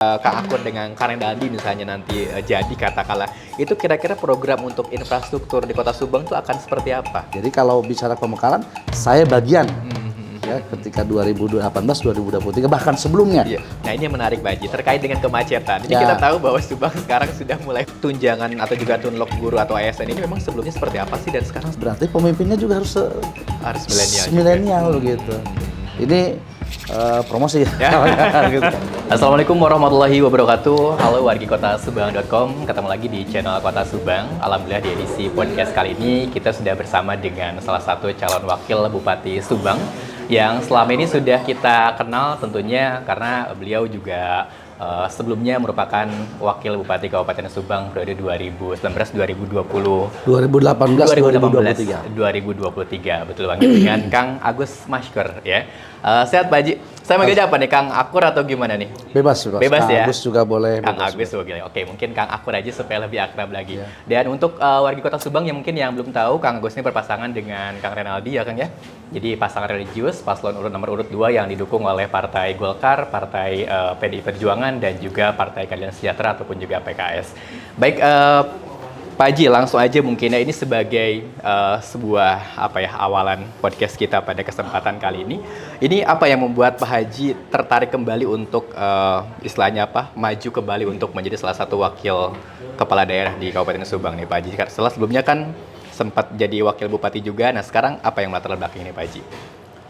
Kang Akun dengan Kang Renaldi misalnya nanti jadi katakanlah, itu kira-kira program untuk infrastruktur di Kota Subang itu akan seperti apa? Jadi kalau bicara pemekaran, saya bagian ya ketika 2018, 2023 bahkan sebelumnya. Iya. Nah ini yang menarik Pak Haji, terkait dengan kemacetan. Ini Ya. kita tahu bahwa Subang sekarang sudah mulai tunjangan atau juga tunlok guru atau ASN ini memang sebelumnya seperti apa sih dan sekarang Berarti pemimpinnya juga harus milenial. milenial gitu. Ini promosi ya. Gitu. Assalamualaikum warahmatullahi wabarakatuh. Halo wargi kota subang.com. Ketemu lagi di channel Kota Subang. Alhamdulillah di edisi podcast kali ini kita sudah bersama dengan salah satu calon wakil Bupati Subang yang selama ini sudah kita kenal tentunya karena beliau juga sebelumnya merupakan wakil Bupati Kabupaten Subang periode 2019-2020. 2018, 2023 betul banget dengan Kang Agus Mashkur ya. Sehat Pak Haji. Saya manggilnya apa nih, Kang Akur atau gimana nih? Bebas Bebas Kang ya. Agus juga boleh. Kang bebas. Agus boleh. Oke, mungkin Kang Akur aja supaya lebih akrab lagi. Ya. Dan untuk warga Kota Subang yang mungkin yang belum tahu, Kang Agus ini berpasangan dengan Kang Renaldi ya Kang ya. Jadi pasangan religius, paslon nomor urut 2 yang didukung oleh Partai Golkar, Partai PDI Perjuangan dan juga Partai Keadilan Sejahtera ataupun juga PKS. Baik, Pak Haji, langsung aja mungkin ya ini sebagai sebuah awalan podcast kita pada kesempatan kali ini. Ini apa yang membuat Pak Haji tertarik kembali untuk istilahnya maju kembali untuk menjadi salah satu wakil kepala daerah di Kabupaten Subang nih Pak Haji? Setelah sebelumnya kan sempat jadi wakil bupati juga. Nah sekarang apa yang latar belakang ini Pak Haji?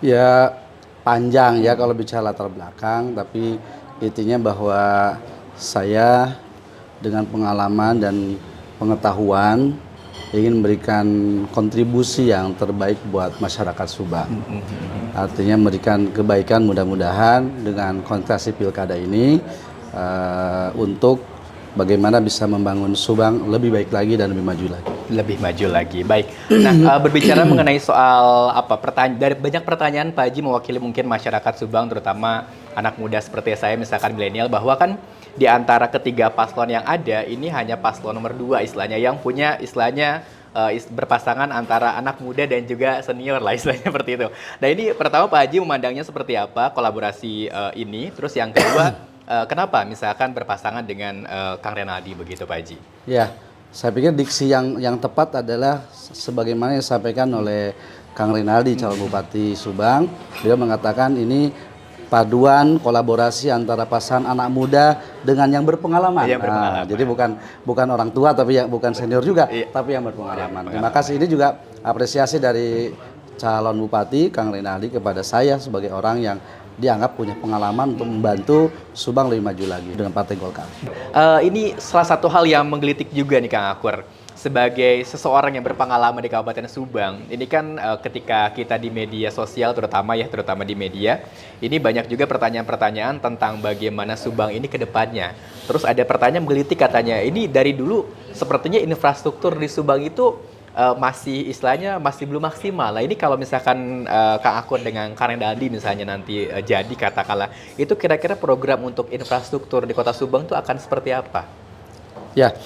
Ya panjang ya kalau bicara latar belakang, tapi intinya bahwa saya dengan pengalaman dan pengetahuan ingin memberikan kontribusi yang terbaik buat masyarakat Subang. Artinya memberikan kebaikan mudah-mudahan dengan kontestasi pilkada ini untuk bagaimana bisa membangun Subang lebih baik lagi dan lebih maju lagi. Lebih maju lagi, baik. Nah, berbicara mengenai soal dari banyak pertanyaan Pak Haji mewakili mungkin masyarakat Subang, terutama anak muda seperti saya, misalkan milenial, bahwa kan di antara ketiga paslon yang ada, ini hanya paslon nomor 2 istilahnya, yang punya istilahnya berpasangan antara anak muda dan juga senior lah istilahnya seperti itu. Nah ini pertama Pak Haji memandangnya seperti apa kolaborasi ini, terus yang kedua kenapa misalkan berpasangan dengan Kang Renaldi begitu Pak Haji? Ya, saya pikir diksi yang tepat adalah sebagaimana yang disampaikan oleh Kang Renaldi, calon Bupati Subang. Beliau mengatakan ini paduan kolaborasi antara pasangan anak muda dengan yang berpengalaman. Yang berpengalaman. Jadi bukan orang tua tapi bukan senior juga, tapi yang berpengalaman. Terima kasih, ini juga apresiasi dari calon Bupati Kang Renaldi kepada saya sebagai orang yang dianggap punya pengalaman untuk membantu Subang lebih maju lagi dengan Partai Golkar. Ini salah satu hal yang menggelitik juga nih Kang Akur. Sebagai seseorang yang berpengalaman di Kabupaten Subang, ini kan ketika kita di media sosial terutama di media, ini banyak juga pertanyaan-pertanyaan tentang bagaimana Subang ini ke depannya. Terus ada pertanyaan menggelitik katanya, ini dari dulu sepertinya infrastruktur di Subang itu masih belum maksimal. Nah ini kalau misalkan Kang Akun dengan Kang Renaldi misalnya nanti jadi katakanlah, itu kira-kira program untuk infrastruktur di Kota Subang itu akan seperti apa? Ya,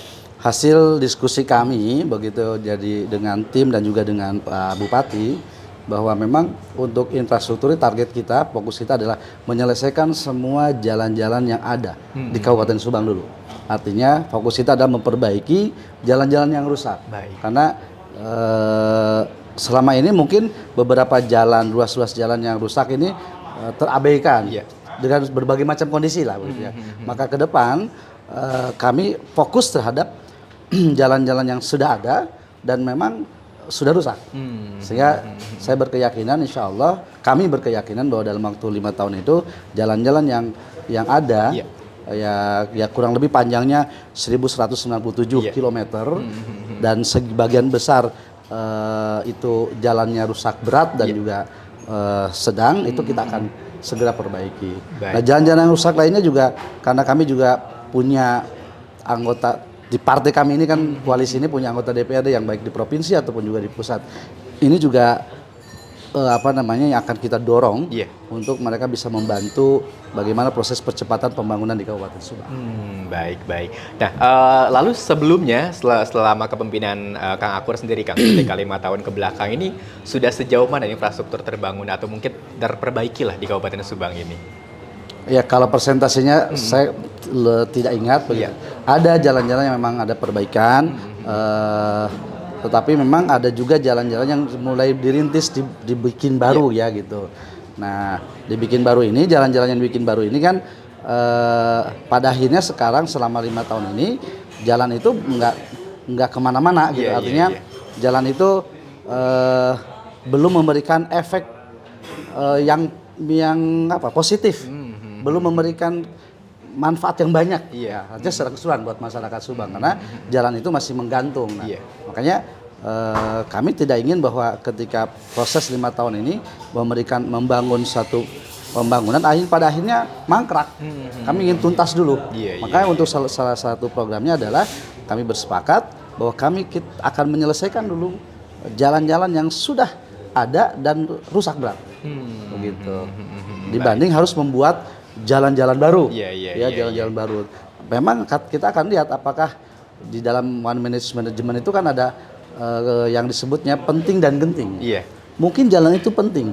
hasil diskusi kami begitu jadi dengan tim dan juga dengan Pak Bupati bahwa memang untuk infrastruktur target kita, fokus kita adalah menyelesaikan semua jalan-jalan yang ada di Kabupaten Subang dulu. Artinya fokus kita adalah memperbaiki jalan-jalan yang rusak. Baik. Karena selama ini mungkin beberapa jalan, ruas-ruas jalan yang rusak ini terabaikan dengan berbagai macam kondisi lah. Maka ke depan kami fokus terhadap jalan-jalan yang sudah ada dan memang sudah rusak. Sehingga saya berkeyakinan, insya Allah kami berkeyakinan bahwa dalam waktu 5 tahun itu jalan-jalan yang ada ya kurang lebih panjangnya 1197 km dan sebagian besar itu jalannya rusak berat dan juga sedang, itu kita akan segera perbaiki. Nah, jalan-jalan yang rusak lainnya juga karena kami juga punya anggota di partai kami ini kan, koalisi ini punya anggota DPRD yang baik di provinsi ataupun juga di pusat. Ini juga yang akan kita dorong untuk mereka bisa membantu bagaimana proses percepatan pembangunan di Kabupaten Subang. Baik. Nah, lalu sebelumnya selama kepemimpinan Kang Akur sendiri, Kang, ketika 5 tahun ke belakang ini sudah sejauh mana infrastruktur terbangun atau mungkin terperbaiki lah di Kabupaten Subang ini? Ya kalau persentasenya saya tidak ingat begitu. Ada jalan-jalan yang memang ada perbaikan, tetapi memang ada juga jalan-jalan yang mulai dirintis dibikin baru ya gitu. Nah dibikin baru ini, jalan-jalan yang dibikin baru ini kan pada akhirnya sekarang selama 5 tahun ini jalan itu nggak kemana-mana gitu. Artinya jalan itu belum memberikan efek yang positif. Belum memberikan manfaat yang banyak, artinya secara keseluruhan buat masyarakat Subang karena jalan itu masih menggantung. Nah, makanya kami tidak ingin bahwa ketika proses 5 tahun ini membangun satu pembangunan, pada akhirnya mangkrak. Kami ingin tuntas dulu. Makanya untuk salah satu programnya adalah kami bersepakat bahwa kami akan menyelesaikan dulu jalan-jalan yang sudah ada dan rusak berat, begitu. Dibanding harus membuat jalan-jalan baru, jalan-jalan baru. Memang kita akan lihat apakah di dalam one management itu kan ada yang disebutnya penting dan genting. Mungkin jalan itu penting,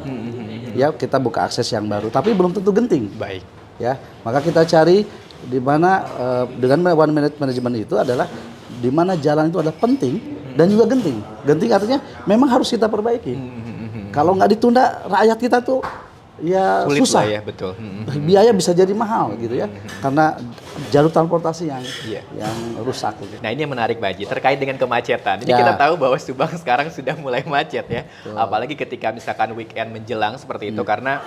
ya kita buka akses yang baru, tapi belum tentu genting. Baik. Ya, maka kita cari di mana dengan one management itu adalah di mana jalan itu adalah penting dan juga genting. Genting artinya memang harus kita perbaiki. Kalau nggak ditunda, rakyat kita tuh ya sulit susah lah ya, betul. Biaya bisa jadi mahal gitu ya, karena jalur transportasi yang rusak gitu. Nah ini yang menarik Pak Haji, terkait dengan kemacetan. Ini kita tahu bahwa Subang sekarang sudah mulai macet ya. Apalagi ketika misalkan weekend menjelang seperti itu, karena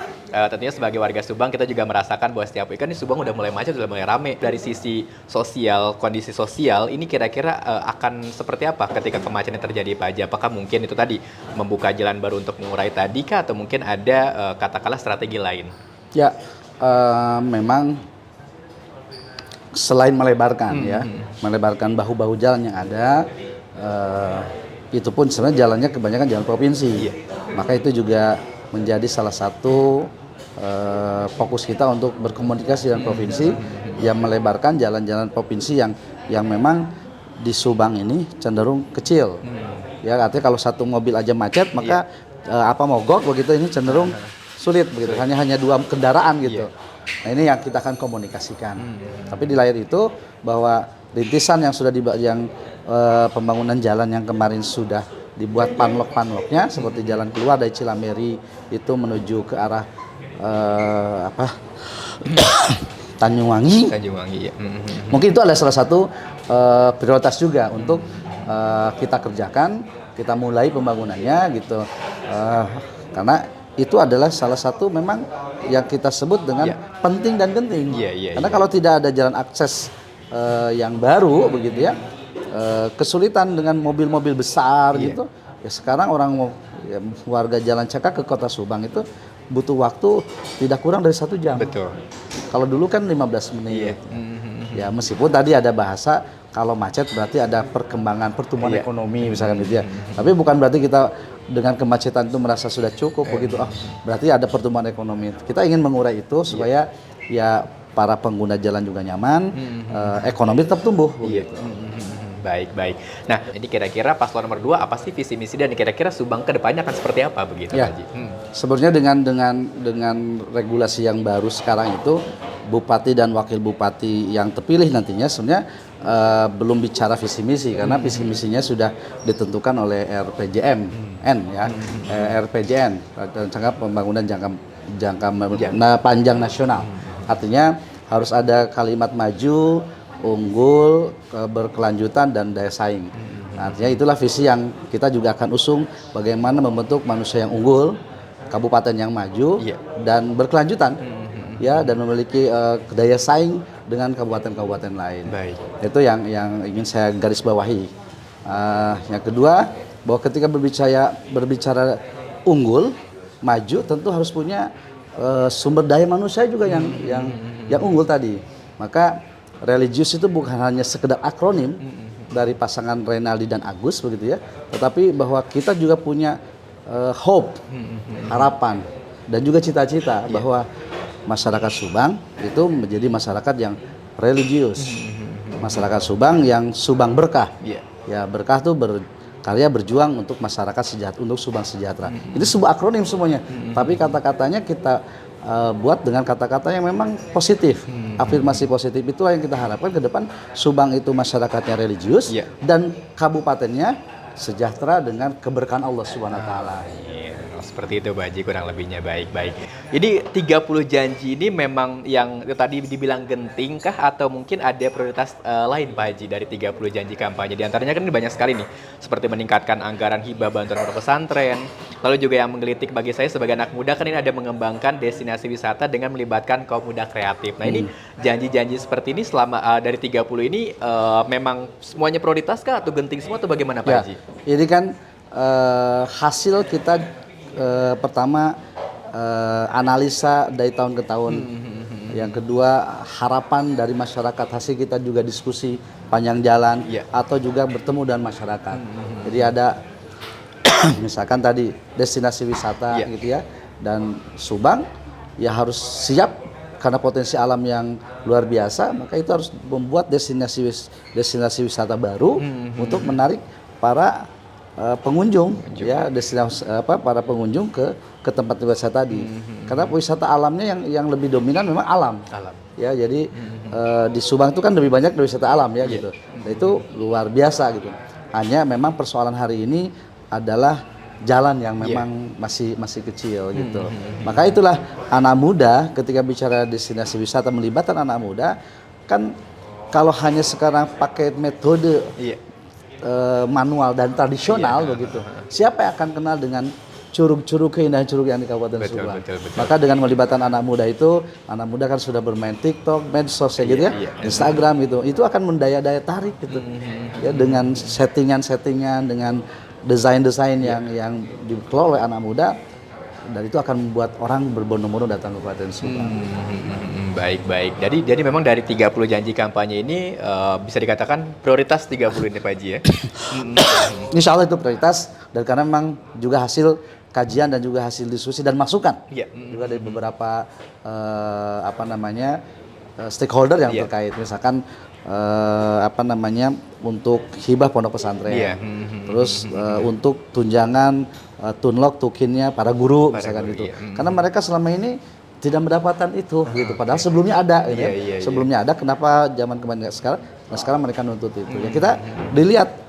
tentunya sebagai warga Subang kita juga merasakan bahwa setiap weekend di Subang udah mulai macet, udah mulai rame. Dari sisi sosial, kondisi sosial, ini kira-kira akan seperti apa ketika kemacetan terjadi Pak Haji? Apakah mungkin itu tadi membuka jalan baru untuk mengurai tadi kah, atau mungkin ada katakanlah strategi lain? Ya, memang selain melebarkan melebarkan bahu-bahu jalan yang ada, itu pun sebenarnya jalannya kebanyakan jalan provinsi. Maka itu juga menjadi salah satu fokus kita untuk berkomunikasi dengan provinsi yang melebarkan jalan-jalan provinsi yang memang di Subang ini cenderung kecil. Ya, artinya kalau satu mobil aja macet, maka mogok begitu, ini cenderung sulit begitu, hanya 2 kendaraan gitu. Nah ini yang kita akan komunikasikan. Tapi di layar itu bahwa rintisan yang sudah pembangunan jalan yang kemarin sudah dibuat panlok-panloknya, seperti jalan keluar dari Cilameri itu menuju ke arah Tanjungwangi. Ya. Mungkin itu adalah salah satu prioritas juga untuk kita kerjakan, kita mulai pembangunannya gitu. Karena itu adalah salah satu memang yang kita sebut dengan penting dan genting. Karena kalau tidak ada jalan akses yang baru begitu ya, kesulitan dengan mobil-mobil besar gitu. Ya sekarang warga Jalan Cakak ke Kota Subang itu butuh waktu tidak kurang dari 1 jam. Betul. Kalau dulu kan 15 menit. Ya meskipun tadi ada bahasa kalau macet berarti ada pertumbuhan ekonomi misalkan gitu ya. Tapi bukan berarti kita dengan kemacetan itu merasa sudah cukup begitu. Berarti ada pertumbuhan ekonomi. Kita ingin mengurai itu supaya ya para pengguna jalan juga nyaman, ekonomi tetap tumbuh begitu. Baik. Nah, ini kira-kira paslon nomor 2 apa sih visi misi dan kira-kira Subang ke depannya akan seperti apa begitu Pak Haji? Sebenarnya dengan regulasi yang baru sekarang itu, bupati dan wakil bupati yang terpilih nantinya sebenarnya belum bicara visi misi karena visi misinya sudah ditentukan oleh RPJMN ya. RPJN, Rencana Pembangunan Jangka Panjang Nasional. Artinya harus ada kalimat maju, unggul, berkelanjutan, dan daya saing. Nah, artinya itulah visi yang kita juga akan usung, bagaimana membentuk manusia yang unggul, kabupaten yang maju, dan berkelanjutan, ya, dan memiliki daya saing dengan kabupaten-kabupaten lain. Baik. Itu yang ingin saya garis bawahi. Yang kedua, bahwa ketika berbicara unggul, maju, tentu harus punya sumber daya manusia juga yang unggul tadi. Maka religius itu bukan hanya sekedar akronim dari pasangan Renaldi dan Agus begitu ya, tetapi bahwa kita juga punya hope, harapan, dan juga cita-cita bahwa masyarakat Subang itu menjadi masyarakat yang religius, masyarakat Subang yang Subang berkah. Ya, berkah itu berkarya berjuang untuk masyarakat sejahtera, untuk Subang sejahtera. Ini sebuah akronim semuanya, tapi kata-katanya kita buat dengan kata-kata yang memang positif. Afirmasi positif itu yang kita harapkan ke depan Subang itu masyarakatnya religius dan kabupatennya sejahtera dengan keberkahan Allah Subhanahu wa taala. Seperti itu Pak Haji, kurang lebihnya. Baik. Jadi 30 janji ini memang yang tadi dibilang genting kah atau mungkin ada prioritas lain Pak Haji dari 30 janji kampanye? Di antaranya kan ini banyak sekali nih, seperti meningkatkan anggaran hibah bantuan pondok pesantren, lalu juga yang menggelitik bagi saya sebagai anak muda kan ini ada mengembangkan destinasi wisata dengan melibatkan kaum muda kreatif. Nah ini janji-janji seperti ini selama dari 30 ini memang semuanya prioritas kah atau genting semua atau bagaimana Pak Haji? Ini kan hasil kita pertama analisa dari tahun ke tahun. Yang kedua harapan dari masyarakat, hasil kita juga diskusi panjang jalan atau juga bertemu dengan masyarakat. Jadi ada misalkan tadi destinasi wisata gitu ya, dan Subang ya harus siap karena potensi alam yang luar biasa, maka itu harus membuat destinasi wisata baru untuk menarik para pengunjung ya, destinasi para pengunjung ke tempat wisata tadi. Karena wisata alamnya yang lebih dominan memang alam. Ya, jadi di Subang itu kan lebih banyak wisata alam ya gitu. Dan itu luar biasa gitu. Hanya memang persoalan hari ini adalah jalan yang memang masih kecil gitu. Maka itulah anak muda ketika bicara destinasi wisata melibatkan anak muda kan, kalau hanya sekarang pakai metode manual dan tradisional begitu, siapa yang akan kenal dengan curug-curug, keindahan curug yang di Kabupaten Subang? Maka dengan melibatkan anak muda itu, anak muda kan sudah bermain TikTok, medsos gitu ya, Instagram itu akan mendaya-daya tarik gitu. Ya, dengan settingan-settingan, dengan desain-desain yang dikelola oleh anak muda, dan itu akan membuat orang berbondong-bondong datang ke Kabupaten Subang. Baik. Jadi memang dari 30 janji kampanye ini bisa dikatakan prioritas 30 ini Pak Haji ya? Insya Allah itu prioritas, dan karena memang juga hasil kajian dan juga hasil diskusi dan masukan juga dari beberapa stakeholder yang terkait, misalkan untuk hibah pondok pesantren, terus untuk tunjangan tunlok tukinnya para guru misalkan gitu, karena mereka selama ini tidak mendapatkan itu gitu, padahal sebelumnya ada gitu sebelumnya ada, kenapa zaman kemarin sekarang mereka nuntut itu. Ya kita dilihat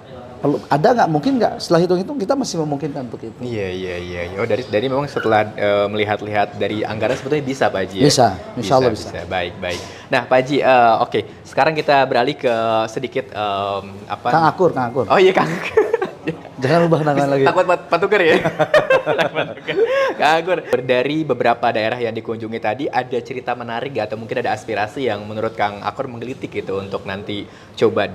ada nggak, mungkin nggak, setelah hitung-hitung kita masih memungkinkan untuk itu. Iya. Oh, dari memang setelah melihat-lihat dari anggaran sebetulnya bisa Pak Haji ya? Bisa, insya Allah bisa. Baik. Nah Pak Haji, oke. Sekarang kita beralih ke sedikit Kang Akur. Oh iya Kang. Jangan ubah nama lagi. Takut patuker ya? Kang Akur, dari beberapa daerah yang dikunjungi tadi, ada cerita menarik gak? Atau mungkin ada aspirasi yang menurut Kang Akur menggelitik gitu untuk nanti coba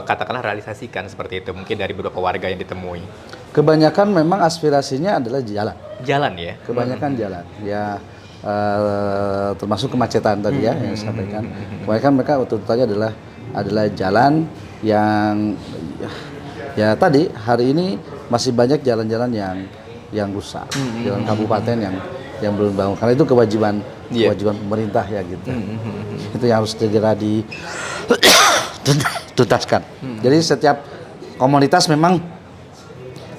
katakanlah realisasikan seperti itu, mungkin dari beberapa warga yang ditemui? Kebanyakan memang aspirasinya adalah jalan. Jalan ya? Kebanyakan jalan. Ya, termasuk kemacetan tadi ya yang disampaikan. Kebanyakan mereka tuntutannya adalah jalan yang ya tadi hari ini masih banyak jalan-jalan yang rusak, jalan kabupaten yang belum bangun, karena itu kewajiban pemerintah ya gitu. Itu yang harus segera dituntaskan. Jadi setiap komunitas memang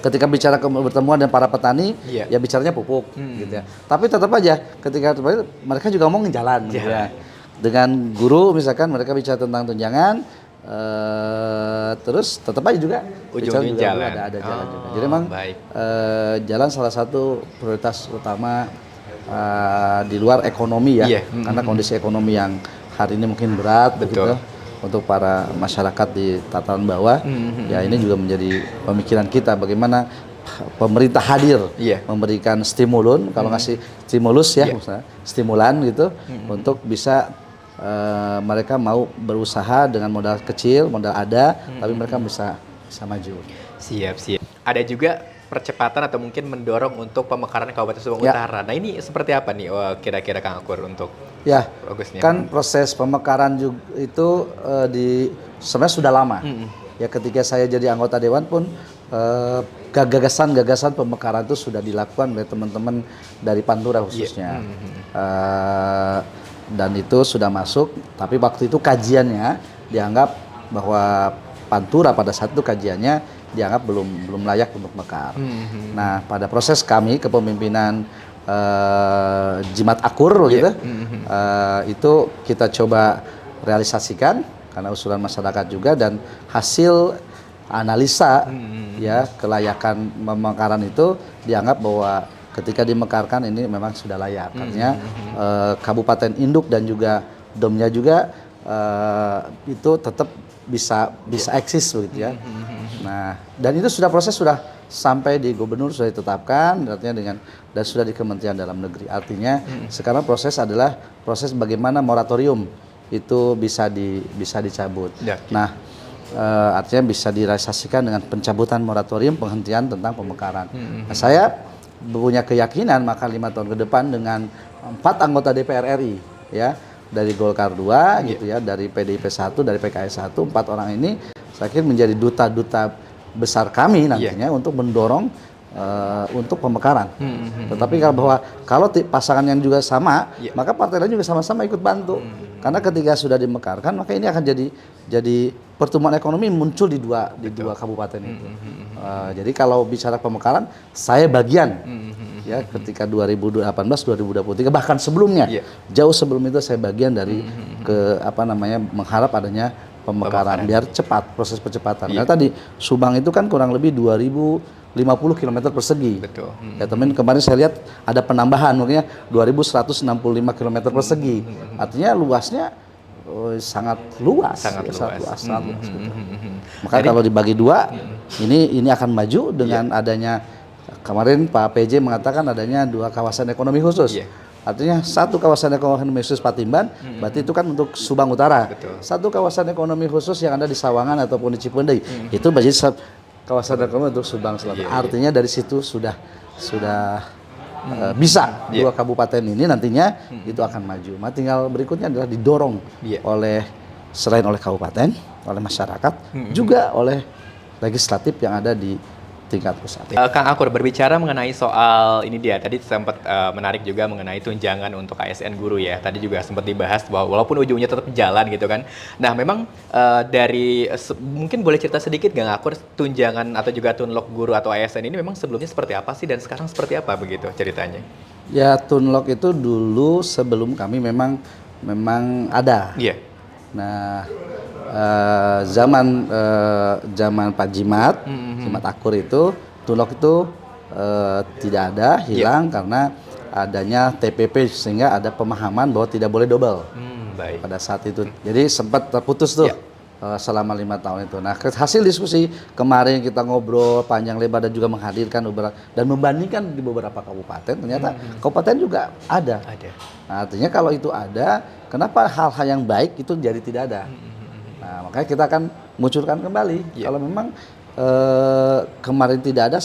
ketika bicara pertemuan dengan para petani ya bicaranya pupuk gitu ya. Tapi tetap aja ketika mereka juga ngomongin jalan gitu ya. Dengan guru misalkan mereka bicara tentang tunjangan, terus tetap aja juga ujungnya juga jalan. ada jalan juga. Jadi memang jalan salah satu prioritas utama di luar ekonomi ya, karena kondisi ekonomi yang hari ini mungkin berat begitu untuk para masyarakat di tataran bawah. Ya ini juga menjadi pemikiran kita bagaimana pemerintah hadir memberikan stimulus, kalau ngasih stimulus ya, stimulan gitu untuk bisa mereka mau berusaha dengan modal kecil, modal ada, tapi mereka bisa maju. Siap. Ada juga percepatan atau mungkin mendorong untuk pemekaran Kabupaten Subang Utara. Nah ini seperti apa nih kira-kira Kang Akur untuk progresnya? Kan proses pemekaran juga itu sebenarnya sudah lama. Ya ketika saya jadi anggota dewan pun gagasan pemekaran itu sudah dilakukan oleh teman-teman dari Pantura khususnya. Dan itu sudah masuk, tapi waktu itu kajiannya dianggap bahwa Pantura pada saat itu kajiannya dianggap belum layak untuk mekar. Nah, pada proses kami kepemimpinan Jimat Akur gitu. Itu kita coba realisasikan karena usulan masyarakat juga, dan hasil analisa ya kelayakan pemekaran itu dianggap bahwa ketika dimekarkan ini memang sudah layak. Artinya kabupaten induk dan juga domnya juga itu tetap bisa eksis begitu ya. Nah, dan itu proses sudah sampai di gubernur, sudah ditetapkan, artinya dan sudah di Kementerian Dalam Negeri. Artinya sekarang proses adalah proses bagaimana moratorium itu bisa dicabut. Nah, artinya bisa direalisasikan dengan pencabutan moratorium penghentian tentang pemekaran. Nah, saya punya keyakinan maka 5 tahun ke depan dengan 4 anggota DPR RI ya, dari Golkar 2 gitu ya, dari PDIP 1, dari PKS 1, 4 orang ini saya kira menjadi duta-duta besar kami nantinya untuk mendorong untuk pemekaran. Tetapi kalau pasangan yang juga sama, maka partai lain juga sama-sama ikut bantu. Karena ketika sudah dimekarkan, maka ini akan jadi pertumbuhan ekonomi muncul di dua kabupaten itu. Jadi kalau bicara pemekaran, saya bagian ya ketika 2018, 2023 bahkan sebelumnya, jauh sebelum itu saya bagian dari mengharap adanya pemekaran biar cepat proses percepatan. Karena tadi Subang itu kan kurang lebih 2050 km persegi. Betul. Ya teman, kemarin saya lihat ada penambahan, mungkin 2165 km persegi. Artinya luasnya sangat luas. Sangat luas. Maka kalau dibagi dua, ini akan maju dengan adanya, kemarin Pak PJ mengatakan adanya 2 kawasan ekonomi khusus. Artinya 1 kawasan ekonomi khusus Patimban, berarti itu kan untuk Subang Utara. Betul. 1 kawasan ekonomi khusus yang ada di Sawangan ataupun di Cipendei, itu berarti kawasan ekonomi untuk Subang Selatan. Artinya dari situ sudah bisa 2 kabupaten ini nantinya itu akan maju. Tinggal berikutnya adalah didorong selain oleh kabupaten, oleh masyarakat, juga oleh legislatif yang ada di tingkat pusat. Kang Akur, berbicara mengenai soal ini dia, tadi sempat menarik juga mengenai tunjangan untuk ASN guru ya. Tadi juga sempat dibahas bahwa walaupun ujungnya tetap jalan gitu kan. Nah memang mungkin boleh cerita sedikit Kang Akur, tunjangan atau juga tunlok guru atau ASN ini memang sebelumnya seperti apa sih dan sekarang seperti apa begitu ceritanya? Ya, tunlok itu dulu sebelum kami memang ada. Nah, zaman Pak Jimat Akur itu tunlok itu tidak ada, hilang karena adanya TPP, sehingga ada pemahaman bahwa tidak boleh double pada saat itu. Jadi sempat terputus tuh selama 5 tahun itu. Nah, hasil diskusi kemarin kita ngobrol panjang lebar dan juga menghadirkan dan membandingkan di beberapa kabupaten, ternyata kabupaten juga ada. Nah, artinya kalau itu ada, kenapa hal-hal yang baik itu jadi tidak ada? Nah, makanya kita akan munculkan kembali. Kalau memang kemarin tidak ada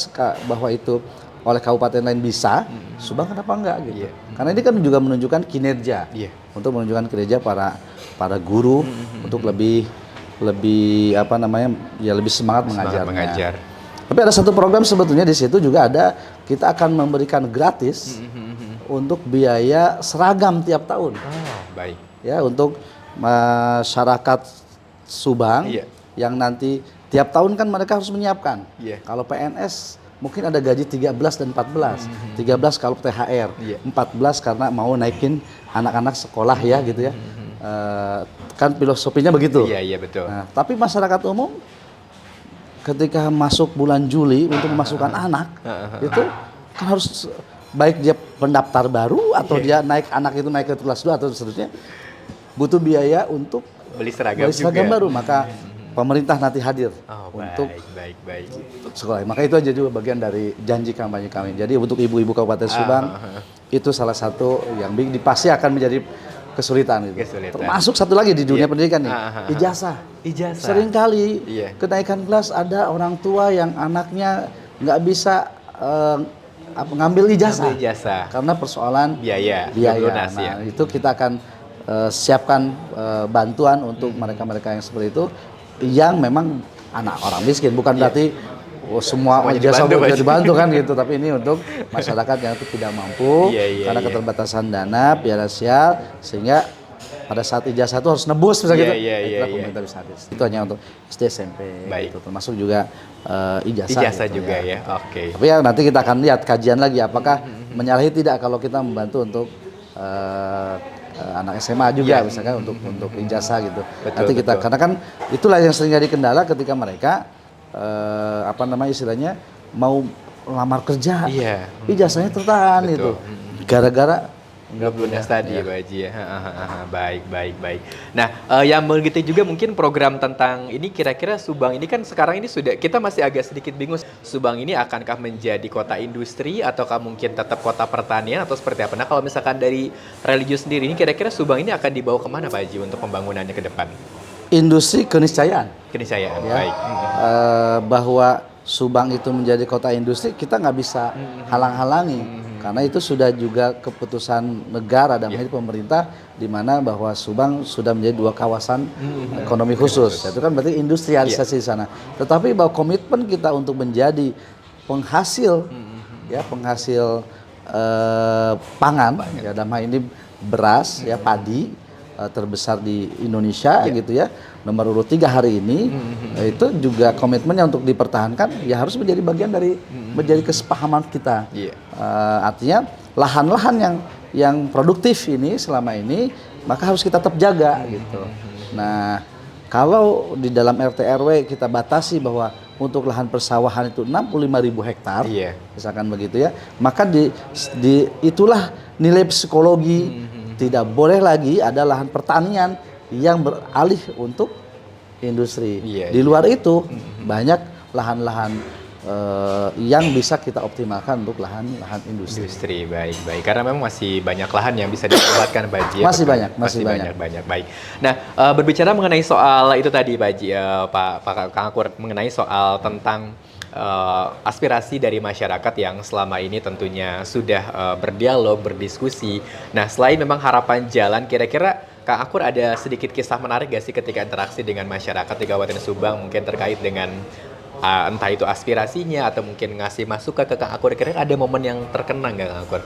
bahwa itu oleh kabupaten lain bisa, Subang kenapa enggak gitu? Karena ini kan juga menunjukkan kinerja, untuk menunjukkan kinerja para guru untuk lebih lebih semangat mengajar. Tapi ada satu program sebetulnya di situ juga ada, kita akan memberikan gratis untuk biaya seragam tiap tahun. Baik. Ya, untuk masyarakat Subang yang nanti tiap tahun kan mereka harus menyiapkan. Kalau PNS mungkin ada gaji 13 dan 14. 13 kalau THR, 14 karena mau naikin anak-anak sekolah ya gitu ya. Kan filosofinya begitu. Iya betul. Nah, tapi masyarakat umum ketika masuk bulan Juli untuk memasukkan anak itu kan harus baik dia pendaftar baru atau dia anak itu naik ke kelas 2 atau seterusnya, butuh biaya untuk beli seragam baru, maka pemerintah nanti hadir untuk sekolah. Maka itu aja juga bagian dari janji kampanye kami. Jadi untuk ibu-ibu Kabupaten Subang itu salah satu yang pasti akan menjadi kesulitan gitu. Termasuk satu lagi di dunia pendidikan nih, ijazah. Seringkali kenaikan kelas ada orang tua yang anaknya nggak bisa ngambil ijazah karena persoalan biaya. Nah, itu kita akan siapkan bantuan untuk mereka-mereka yang seperti itu, yang memang anak orang miskin, bukan berarti semua ijazah bisa dibantu kan gitu, tapi ini untuk masyarakat yang tidak mampu karena keterbatasan dana, finansial, sehingga pada saat ijazah itu harus nebus misalnya gitu. Itulah Iya. pemerintah bisa hadir. Itu hanya untuk SD SMP Baik. gitu. Termasuk juga ijazah. Ijazah gitu, juga ya. Oke. Tapi ya nanti kita akan lihat kajian lagi apakah menyalahi tidak kalau kita membantu untuk anak SMA juga misalkan untuk ijazah gitu. Betul, Nanti kita betul. karena kan itulah yang sering jadi kendala ketika mereka istilahnya mau lamar kerja. Iya. Ijazahnya tertahan Betul. itu. Gara-gara Nggak lunas tadi ya Pak Haji ya. Baik. Nah, yang begitu juga mungkin program tentang ini kira-kira Subang ini kan sekarang ini sudah kita masih agak sedikit bingung. Subang ini akankah menjadi kota industri ataukah mungkin tetap kota pertanian atau seperti apa? Nah, kalau misalkan dari religius sendiri ini kira-kira Subang ini akan dibawa kemana Pak Haji untuk pembangunannya ke depan? industri keniscayaan. Keniscayaan, Ya. baik. Bahwa Subang itu menjadi kota industri kita nggak bisa halang-halangi karena itu sudah juga keputusan negara dan pemerintah di mana bahwa Subang sudah menjadi 2 kawasan ekonomi khusus. Itu kan berarti industrialisasi di sana. Tetapi bahwa komitmen kita untuk menjadi penghasil penghasil pangan ya dalam hal ini beras ya padi terbesar di Indonesia gitu ya. Nomor urut 3 hari ini itu juga komitmennya untuk dipertahankan ya harus menjadi bagian dari menjadi kesepahaman kita. Artinya lahan-lahan yang produktif ini selama ini maka harus kita tetap jaga gitu. Nah, kalau di dalam RT RW kita batasi bahwa untuk lahan persawahan itu 65.000 hektar, misalkan begitu ya, maka itulah nilai psikologi. Tidak boleh lagi ada lahan pertanian yang beralih untuk industri. Di luar itu banyak lahan-lahan yang bisa kita optimalkan untuk lahan-lahan industri. Baik. Karena memang masih banyak lahan yang bisa dimanfaatkan Pak Haji. Masih banyak. Baik. Nah, berbicara mengenai soal itu tadi Pak Haji, Pak Kang Akur mengenai soal tentang aspirasi dari masyarakat yang selama ini tentunya sudah berdialog, berdiskusi. Nah, selain memang harapan jalan, kira-kira Kang Akur ada sedikit kisah menarik gak sih ketika interaksi dengan masyarakat di Kabupaten Subang mungkin terkait dengan entah itu aspirasinya atau mungkin ngasih masukan ke Kang Akur, kira-kira ada momen yang terkenang nggak Kang Akur?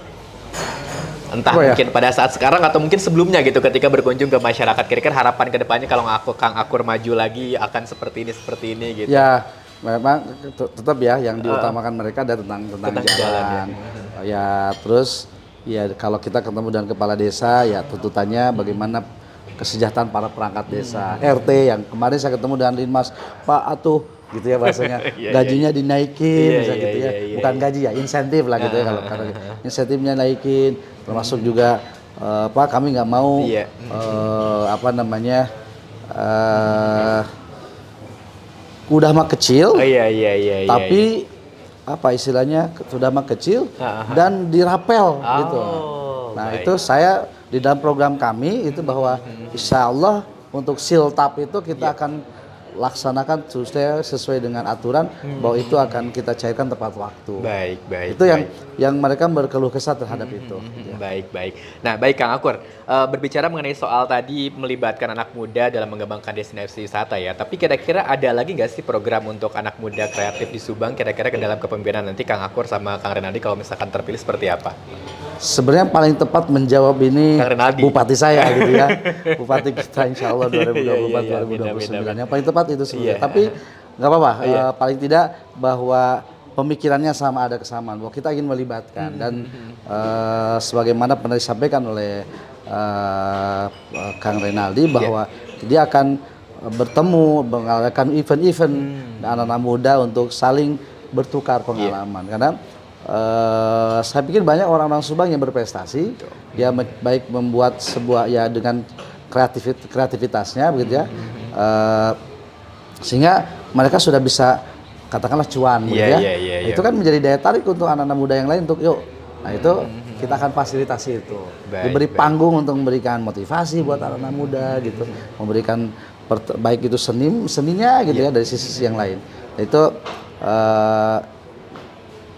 Entah mungkin pada saat sekarang atau mungkin sebelumnya gitu ketika berkunjung ke masyarakat, kira-kira harapan kedepannya kalau Kang Akur maju lagi akan seperti ini gitu. Ya, memang tetap ya yang diutamakan mereka ada tentang jalan. Ya, terus ya kalau kita ketemu dengan kepala desa ya tuntutannya bagaimana kesejahteraan para perangkat desa, RT yang kemarin saya ketemu dengan Linmas, Pak atuh gitu ya bahasanya gajinya dinaikin misalnya gitu ya, bukan gaji ya insentif lah gitu ya kalau insentifnya naikin, termasuk juga kami nggak mau udah mah kecil, tapi apa istilahnya sudah mah kecil dan dirapel gitu. Nah itu saya di dalam program kami itu bahwa insya Allah untuk siltap itu kita akan laksanakan sesuai dengan aturan bahwa itu akan kita cairkan tepat waktu. Baik. Itu yang mereka berkeluh kesah terhadap itu. Baik. Nah, baik Kang Akur, berbicara mengenai soal tadi melibatkan anak muda dalam mengembangkan destinasi wisata ya. Tapi kira-kira ada lagi nggak sih program untuk anak muda kreatif di Subang? Kira-kira ke dalam kepemimpinan nanti Kang Akur sama Kang Renaldi kalau misalkan terpilih seperti apa? Sebenarnya paling tepat menjawab ini bupati saya gitu ya. Bupati kita insya Allah 2024-2029. Yang paling tepat itu sebenarnya. Tapi nggak apa-apa, paling tidak bahwa pemikirannya sama, ada kesamaan. Bahwa kita ingin melibatkan. Dan sebagaimana pernah disampaikan oleh Kang Renaldi bahwa dia akan bertemu, mengadakan event-event anak-anak muda untuk saling bertukar pengalaman. Karena saya pikir banyak orang-orang Subang yang berprestasi, dia baik membuat sebuah ya dengan kreativitasnya begitu ya, sehingga mereka sudah bisa katakanlah cuan, gitu ya. Itu kan menjadi daya tarik untuk anak-anak muda yang lain untuk yuk. Nah itu kita akan fasilitasi itu, diberi panggung untuk memberikan motivasi buat anak-anak muda gitu, memberikan baik itu seninya gitu ya dari sisi yang lain. Nah, itu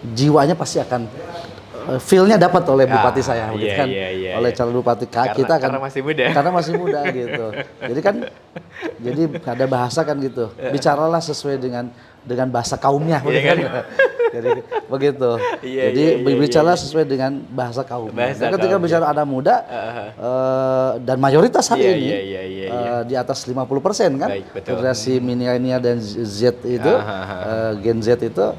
jiwanya pasti akan feel-nya dapat oleh bupati saya, iya, gitu kan, iya, oleh iya. calon bupati kita kan, Karena masih muda. karena masih muda gitu. Jadi kan, jadi ada bahasa kan gitu, bicaralah sesuai dengan bahasa kaumnya, Iya begitu kan? kan. Jadi begitu. Iya, Jadi iya, iya, bicaralah iya. sesuai dengan bahasa kaumnya. Bahasa Dan ketika kaumnya. bicara anak muda dan mayoritas hari Iya, ini iya, iya, iya, iya. di atas 50% kan, Baik, betul. generasi milenial dan Z itu, Gen Z itu,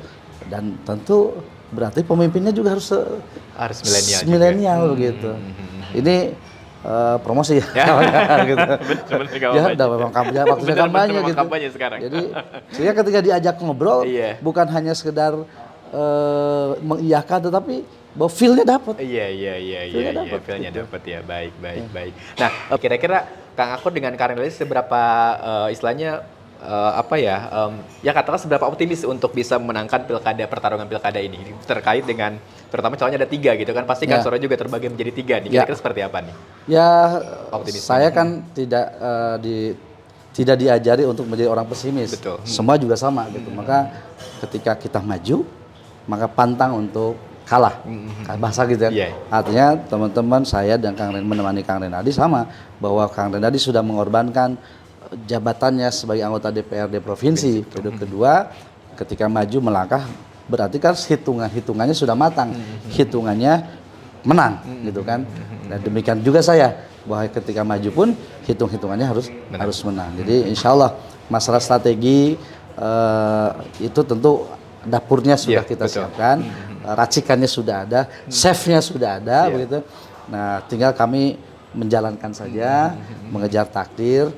dan tentu berarti pemimpinnya juga harus Harus milenial juga. milenial gitu. Ini promosi ya, gitu. Bener-bener Ya, kampanye. udah memang kampanye, waktunya Bener-bener kampanye memang gitu. kampanye sekarang. Jadi, sehingga ketika diajak ngobrol, Iya. bukan hanya sekedar mengiyakan, tetapi bahwa feel-nya dapat. Iya, Feel-nya dapat, feel-nya gitu. dapat ya, baik. Nah, kira-kira Kang Akun dengan Kang Renaldi seberapa istilahnya ya katakan seberapa optimis untuk bisa memenangkan pertarungan pilkada ini terkait dengan terutama calonnya ada 3 gitu kan, pasti kan Ya. suara juga terbagi menjadi 3 nih. Ya. Kira-kira seperti apa nih? Ya, Optimisme. saya kan tidak diajari untuk menjadi orang pesimis. Betul. Semua juga sama gitu. Maka ketika kita maju, maka pantang untuk kalah. Bahasa gitu kan. Iya. Artinya teman-teman saya dan menemani Kang Renaldi sama, bahwa Kang Renaldi sudah mengorbankan jabatannya sebagai anggota DPRD provinsi. Periode kedua, ketika maju melangkah, berarti kan hitungannya sudah matang. Hitungannya menang gitu kan. Dan demikian juga saya, bahwa ketika maju pun hitungannya harus menang. Jadi insya Allah masalah strategi itu tentu dapurnya sudah Iya, kita betul. siapkan, racikannya sudah ada, chefnya sudah ada, Iya. begitu. Nah, tinggal kami menjalankan saja, mengejar takdir.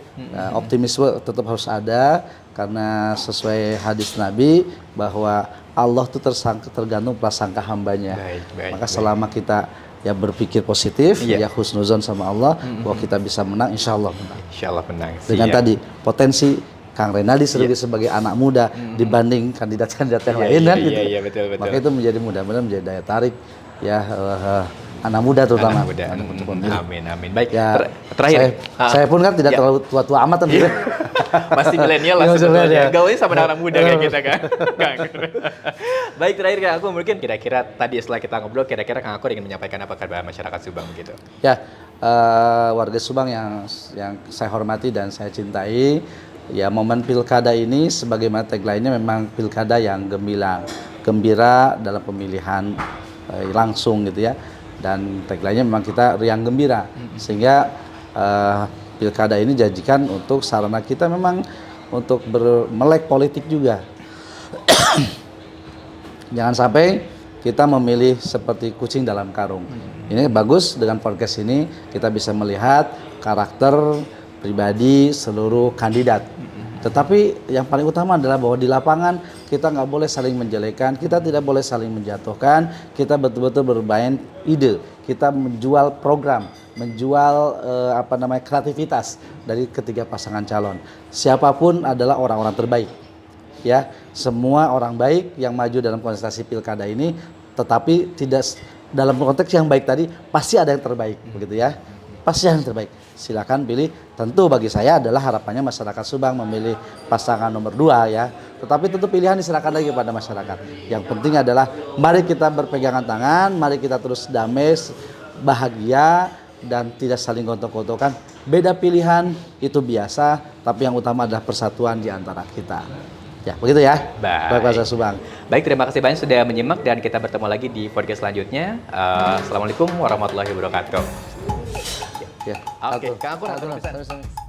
Optimisme tetap harus ada, karena sesuai hadis Nabi bahwa Allah itu tergantung prasangka hambanya. Baik, Maka selama kita ya berpikir positif, Iya. ya husnuzon sama Allah, bahwa kita bisa menang, insya Allah menang. Insya Allah menang. Dengan Siap. tadi potensi Kang Renaldi sebagai anak muda dibanding kandidat-kandidat yang lain kan, gitu. Iya, betul. Maka itu menjadi mudah-mudahan menjadi daya tarik ya, anak muda terutama. Anak muda. untuk memilih. Amin. Baik. Ya, Terakhir. saya pun kan tidak Ya. terlalu tua-tua amat kan, gitu. Masih milenial lah Masih sebetulnya. milenial. Gaulnya sama anak muda kayak kita kan. Kang. Baik, terakhir Kang Akun, mungkin kira-kira tadi setelah kita ngobrol, kira-kira Kang Akun ingin menyampaikan apa kepada masyarakat Subang gitu? Ya, warga Subang yang saya hormati dan saya cintai, ya momen pilkada ini sebagaimana tagline-nya memang pilkada yang gembira dalam pemilihan langsung gitu ya. Dan tagline-nya memang kita riang gembira, sehingga pilkada ini janjikan untuk sarana kita memang untuk melek politik juga. Jangan sampai kita memilih seperti kucing dalam karung. Ini bagus, dengan podcast ini kita bisa melihat karakter pribadi seluruh kandidat. Tetapi yang paling utama adalah bahwa di lapangan kita nggak boleh saling menjelekan, kita tidak boleh saling menjatuhkan, kita betul-betul bermain ide, kita menjual program, menjual kreativitas dari ketiga pasangan calon. Siapapun adalah orang-orang terbaik. Ya, semua orang baik yang maju dalam kontestasi pilkada ini, tetapi tidak dalam konteks yang baik tadi pasti ada yang terbaik, begitu ya. Pasti ada yang terbaik. Silakan pilih. Tentu bagi saya adalah harapannya masyarakat Subang memilih pasangan nomor 2 ya. Tetapi tentu pilihan diserahkan lagi kepada masyarakat. Yang penting adalah mari kita berpegangan tangan, mari kita terus damai, bahagia, dan tidak saling gontok-gontokan. Beda pilihan itu biasa, tapi yang utama adalah persatuan di antara kita. Ya, begitu ya. Baik. Bahasa Subang. Baik, terima kasih banyak sudah menyimak dan kita bertemu lagi di podcast selanjutnya. Assalamualaikum warahmatullahi wabarakatuh. Ya. Oke, Kang Akun, Satu.